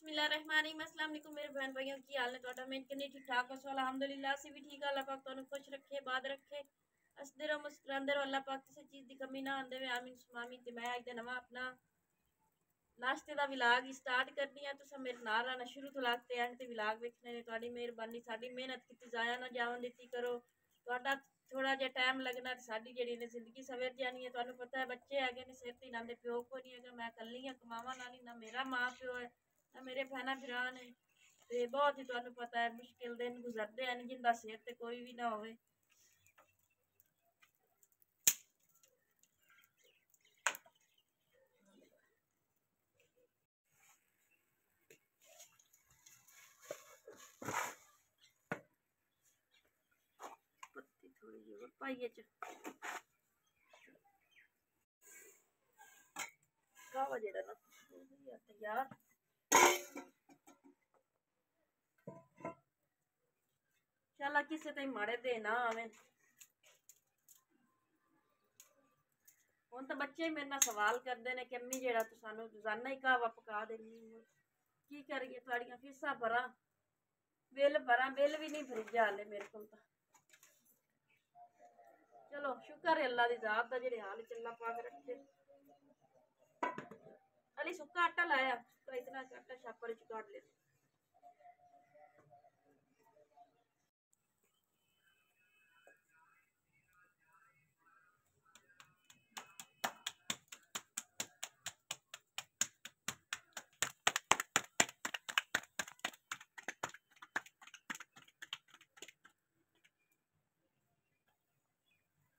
बिस्मिल्लाहिर्रहमानिर्रहीम। अस्सलाम वालेकुम मेरे बहन भाइयों की हाल है ਤੁਹਾਡਾ मैं किन्नी ठीक ठाक हो अल्हम्दुलिल्लाह से भी ठीक है। अल्लाह पाक ਤੁਹਾਨੂੰ खुश रखे बाद रखे हसदे रहो मुस्कुराते रहो। अल्लाह पाक किसी चीज़ की कमी ना आंदे वे आमीन सुमामीन। ते मैं अज दा नवां अपना नाश्ते का विलाग स्टार्ट करनी है। तुस मेरे नाल रहना शुरू तो लाग ते एंड ते विलाग वेखने ने। तुहाडी मेहरबानी साडी मेहनत कितनी जाया ना जावन दित्ती करो। तुहाडा थोड़ा जिहा टाइम लगना ते साडी जेहड़ी ने जिंदगी सवर जानी है। तुहानू पता है बच्चे हैगे ने सिर ते इन्हां दे प्यो कोई नहीं हैगा। मैं कल्ली हां कमावां नाली ना मेरा माँ प्यो है ना मेरे भैन भरा ने। ते बहुत ही तुहानू पता है मुश्किल दिन गुजरते हैं जिंदा सिर ते कोई भी ना होवे। पत्ती थोड़ी जी और पाइए च कावा जेड़ा ना तैयार। चल किसे ताईं माड़े दे ना आवे। हुण तो बच्चे मेरे नाल सवाल करते हैं कि अम्मी जेड़ा तू सानू रोजाना ही कहवा पका देनी है की करिए थोड़ियां फीसां भरा बिल भी नहीं भरीजा हाले मेरे को। चलो शुक्र है अल्लाह दी जात दा जेड़े हाल चल्ला पाक रखे। अली सुक्का आटा लाया तो इतना आटा छापर च काट ले।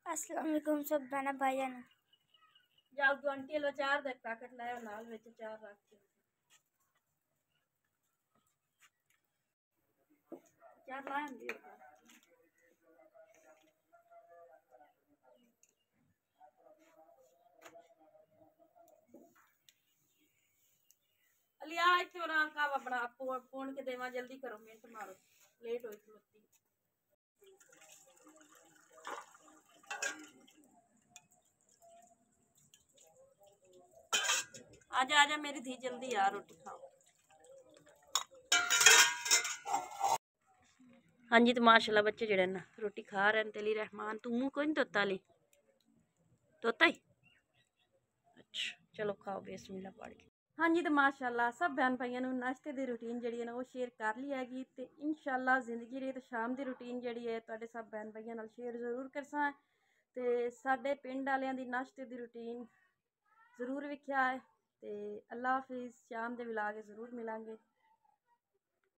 अस्सलाम वालेकुम सब बहना भाईजान। जाओ तो आंटी लो चार दा पैकेट लाया नाल विच चार रख के चार लाया दियो। अली आ इत्थे और कावा बना फोन के देवा जल्दी करो मिनट मारो लेट होई खलोती। आजा आजा मेरी धी जल्दी आ रोटी खाओ। हाँ जी तो माशाल्लाह बच्चे जेड़े ना रोटी खा रहे हैं। तेली रहमान तू मुँह कोई नहीं तोता ली तोता ही अच्छा चलो खाओ बिस्मिल्लाह पढ़ के। हाँ जी तो माशाल्लाह सब बहन भाइयों ने नाश्ते की रूटीन जी है ना वो शेयर कर ली हैगी। तो इंशाल्लाह जिंदगी रही तो शाम की रूटीन जी है तो सब बहन भाइयों नाल शेयर जरूर करसा। तो साडे पिंड वालियां दी नाश्ते की रूटीन जरूर वेख्या है। तो अल्लाह हाफिज़ शाम के विलाग जरूर मिलांगे।